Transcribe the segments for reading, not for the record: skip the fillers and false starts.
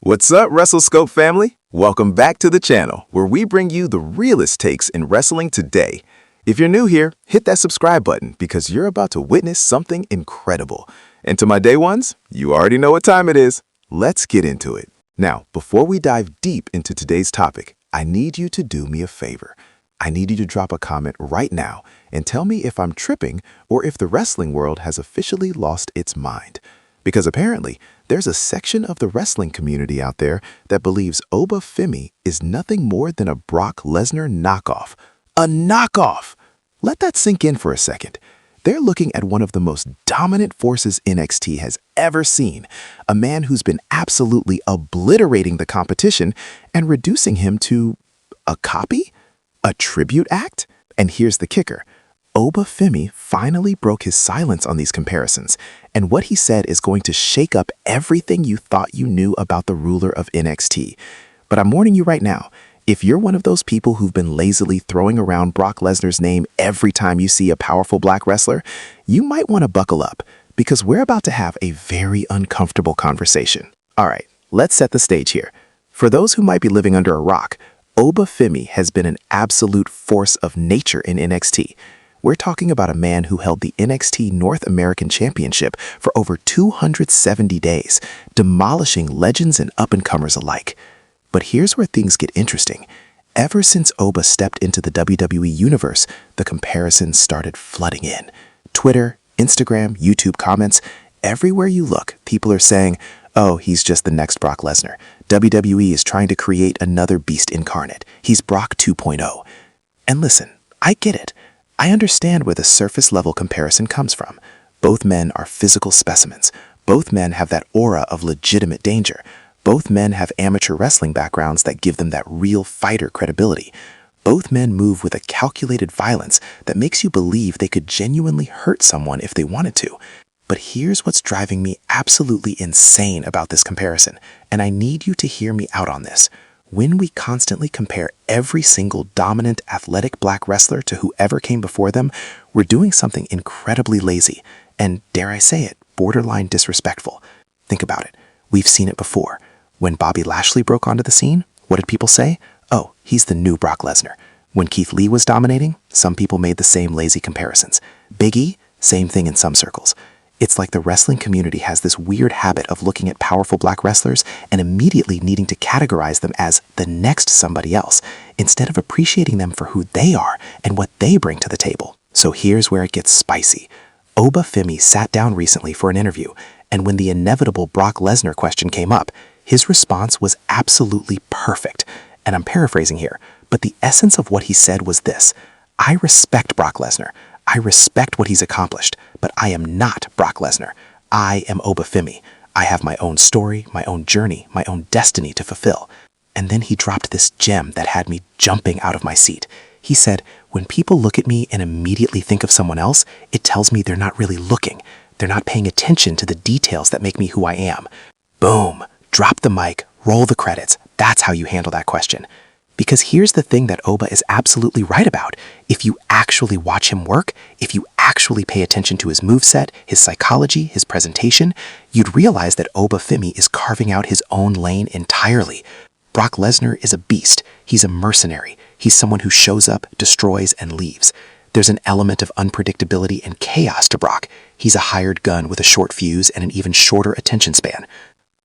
What's up, WrestleScope family? Welcome back to the channel, where we bring you the realest takes in wrestling today. If you're new here, hit that subscribe button because you're about to witness something incredible. And to my day ones, you already know what time it is. Let's get into it. Now, before we dive deep into today's topic, I need you to do me a favor. I need you to drop a comment right now and tell me if I'm tripping or if the wrestling world has officially lost its mind. Because apparently, there's a section of the wrestling community out there that believes Oba Femi is nothing more than a Brock Lesnar knockoff. A knockoff! Let that sink in for a second. They're looking at one of the most dominant forces NXT has ever seen, a man who's been absolutely obliterating the competition and reducing him to a copy? A tribute act? And here's the kicker. Oba Femi finally broke his silence on these comparisons, and what he said is going to shake up everything you thought you knew about the ruler of NXT. But I'm warning you right now, if you're one of those people who've been lazily throwing around Brock Lesnar's name every time you see a powerful black wrestler, you might want to buckle up, because we're about to have a very uncomfortable conversation. All right, let's set the stage here. For those who might be living under a rock, Oba Femi has been an absolute force of nature in NXT. We're talking about a man who held the NXT North American Championship for over 270 days, demolishing legends and up-and-comers alike. But here's where things get interesting. Ever since Oba stepped into the WWE universe, the comparisons started flooding in. Twitter, Instagram, YouTube comments, everywhere you look, people are saying, oh, he's just the next Brock Lesnar. WWE is trying to create another beast incarnate. He's Brock 2.0. And listen, I get it. I understand where the surface-level comparison comes from. Both men are physical specimens. Both men have that aura of legitimate danger. Both men have amateur wrestling backgrounds that give them that real fighter credibility. Both men move with a calculated violence that makes you believe they could genuinely hurt someone if they wanted to. But here's what's driving me absolutely insane about this comparison, and I need you to hear me out on this. When we constantly compare every single dominant athletic black wrestler to whoever came before them, we're doing something incredibly lazy and, dare I say it, borderline disrespectful. Think about it. We've seen it before. When Bobby Lashley broke onto the scene, what did people say? Oh, he's the new Brock Lesnar. When Keith Lee was dominating, some people made the same lazy comparisons. Big E, same thing in some circles. It's like the wrestling community has this weird habit of looking at powerful black wrestlers and immediately needing to categorize them as the next somebody else, instead of appreciating them for who they are and what they bring to the table. So here's where it gets spicy. Oba Femi sat down recently for an interview, and when the inevitable Brock Lesnar question came up, his response was absolutely perfect. And I'm paraphrasing here, but the essence of what he said was this: I respect Brock Lesnar. I respect what he's accomplished, but I am not Brock Lesnar. I am Oba Femi. I have my own story, my own journey, my own destiny to fulfill. And then he dropped this gem that had me jumping out of my seat. He said, when people look at me and immediately think of someone else, it tells me they're not really looking. They're not paying attention to the details that make me who I am. Boom. Drop the mic, roll the credits. That's how you handle that question. Because here's the thing that Oba is absolutely right about. If you actually watch him work, if you actually pay attention to his moveset, his psychology, his presentation, you'd realize that Oba Femi is carving out his own lane entirely. Brock Lesnar is a beast. He's a mercenary. He's someone who shows up, destroys, and leaves. There's an element of unpredictability and chaos to Brock. He's a hired gun with a short fuse and an even shorter attention span.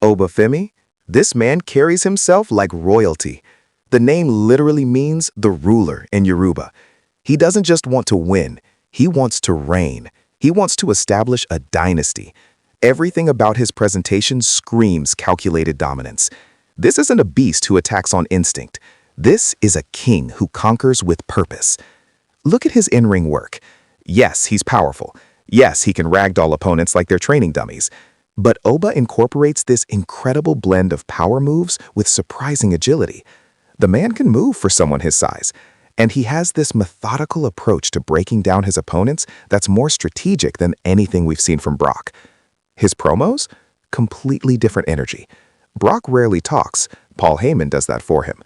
Oba Femi? This man carries himself like royalty. The name literally means the ruler in Yoruba. He doesn't just want to win, he wants to reign. He wants to establish a dynasty. Everything about his presentation screams calculated dominance. This isn't a beast who attacks on instinct. This is a king who conquers with purpose. Look at his in-ring work. Yes, he's powerful. Yes, he can ragdoll opponents like they're training dummies. But Oba incorporates this incredible blend of power moves with surprising agility. The man can move for someone his size, and he has this methodical approach to breaking down his opponents that's more strategic than anything we've seen from Brock. His promos? Completely different energy. Brock rarely talks. Paul Heyman does that for him.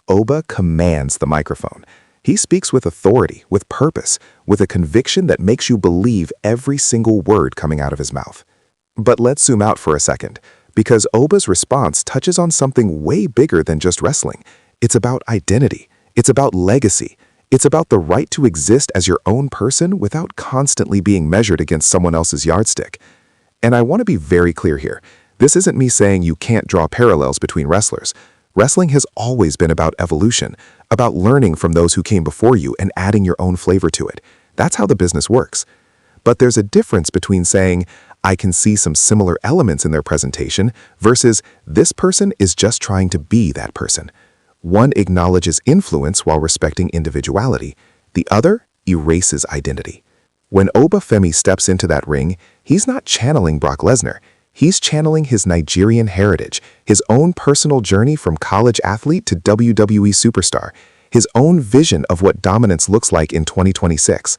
Oba commands the microphone. He speaks with authority, with purpose, with a conviction that makes you believe every single word coming out of his mouth. But let's zoom out for a second, because Oba's response touches on something way bigger than just wrestling. It's about identity. It's about legacy. It's about the right to exist as your own person without constantly being measured against someone else's yardstick. And I want to be very clear here. This isn't me saying you can't draw parallels between wrestlers. Wrestling has always been about evolution, about learning from those who came before you and adding your own flavor to it. That's how the business works. But there's a difference between saying, I can see some similar elements in their presentation, versus this person is just trying to be that person. One acknowledges influence while respecting individuality. The other erases identity. When Oba Femi steps into that ring, he's not channeling Brock Lesnar. He's channeling his Nigerian heritage, his own personal journey from college athlete to WWE superstar, his own vision of what dominance looks like in 2026.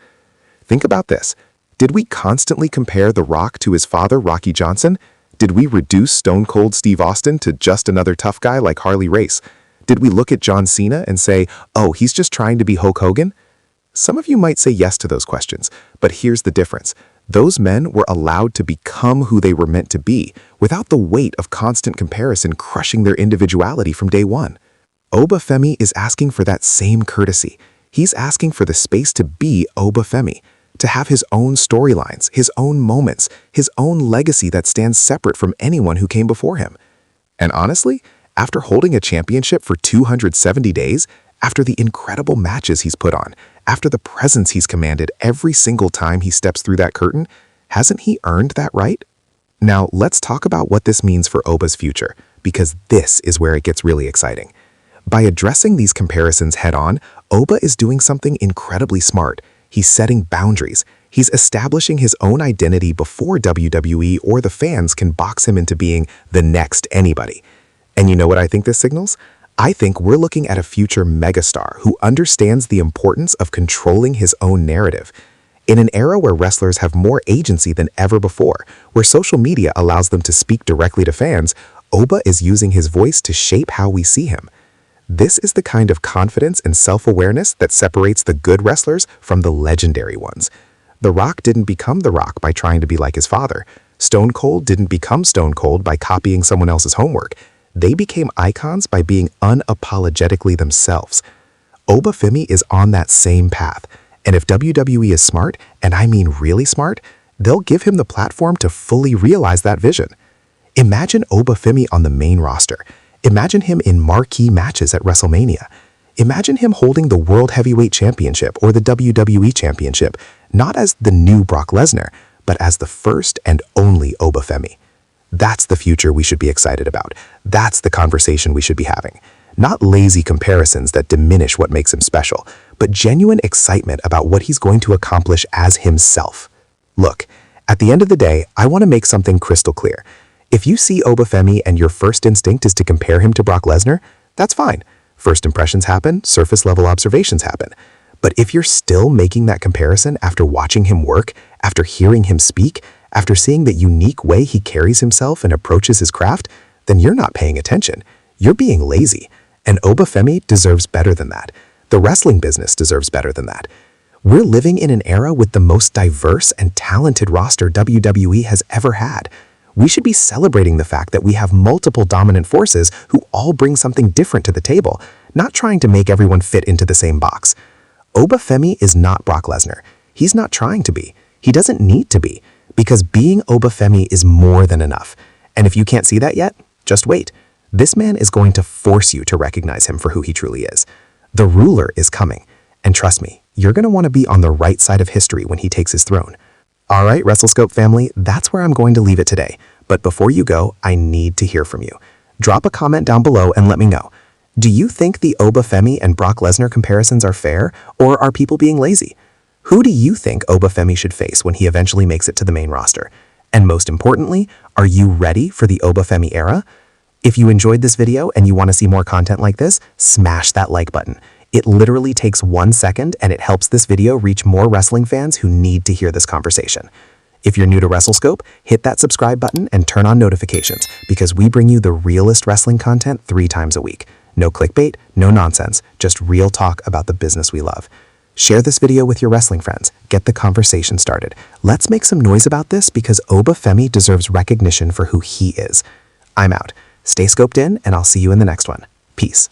Think about this. Did we constantly compare The Rock to his father, Rocky Johnson? Did we reduce Stone Cold Steve Austin to just another tough guy like Harley Race? Did we look at John Cena and say, oh, he's just trying to be Hulk Hogan? Some of you might say yes to those questions, but here's the difference. Those men were allowed to become who they were meant to be without the weight of constant comparison crushing their individuality from day one. Oba Femi is asking for that same courtesy. He's asking for the space to be Oba Femi, to have his own storylines, his own moments, his own legacy that stands separate from anyone who came before him. And honestly, after holding a championship for 270 days, after the incredible matches he's put on, after the presence he's commanded every single time he steps through that curtain, hasn't he earned that right? Now, let's talk about what this means for Oba's future, because this is where it gets really exciting. By addressing these comparisons head-on, Oba is doing something incredibly smart. He's setting boundaries. He's establishing his own identity before WWE or the fans can box him into being the next anybody. And you know what I think this signals? I think we're looking at a future megastar who understands the importance of controlling his own narrative. In an era where wrestlers have more agency than ever before, where social media allows them to speak directly to fans, Oba is using his voice to shape how we see him. This is the kind of confidence and self-awareness that separates the good wrestlers from the legendary ones. The Rock didn't become The Rock by trying to be like his father. Stone Cold didn't become Stone Cold by copying someone else's homework. They became icons by being unapologetically themselves. Oba Femi is on that same path, and if WWE is smart, and I mean really smart, they'll give him the platform to fully realize that vision. Imagine Oba Femi on the main roster. Imagine him in marquee matches at WrestleMania. Imagine him holding the World Heavyweight Championship or the WWE Championship, not as the new Brock Lesnar, but as the first and only Oba Femi. That's the future we should be excited about. That's the conversation we should be having. Not lazy comparisons that diminish what makes him special, but genuine excitement about what he's going to accomplish as himself. Look, at the end of the day, I want to make something crystal clear. If you see Oba Femi and your first instinct is to compare him to Brock Lesnar, that's fine. First impressions happen, surface-level observations happen. But if you're still making that comparison after watching him work, after hearing him speak, after seeing the unique way he carries himself and approaches his craft, then you're not paying attention. You're being lazy. And Oba Femi deserves better than that. The wrestling business deserves better than that. We're living in an era with the most diverse and talented roster WWE has ever had. We should be celebrating the fact that we have multiple dominant forces who all bring something different to the table, not trying to make everyone fit into the same box. Oba Femi is not Brock Lesnar. He's not trying to be. He doesn't need to be, because being Oba Femi is more than enough. And if you can't see that yet, just wait. This man is going to force you to recognize him for who he truly is. The ruler is coming. And trust me, you're going to want to be on the right side of history when he takes his throne. All right, WrestleScope family, that's where I'm going to leave it today. But before you go, I need to hear from you. Drop a comment down below and let me know. Do you think the Oba Femi and Brock Lesnar comparisons are fair, or are people being lazy? Who do you think Oba Femi should face when he eventually makes it to the main roster? And most importantly, are you ready for the Oba Femi era? If you enjoyed this video and you want to see more content like this, smash that like button. It literally takes 1 second and it helps this video reach more wrestling fans who need to hear this conversation. If you're new to WrestleScope, hit that subscribe button and turn on notifications because we bring you the realest wrestling content 3 times a week. No clickbait, no nonsense, just real talk about the business we love. Share this video with your wrestling friends. Get the conversation started. Let's make some noise about this because Oba Femi deserves recognition for who he is. I'm out. Stay scoped in, and I'll see you in the next one. Peace.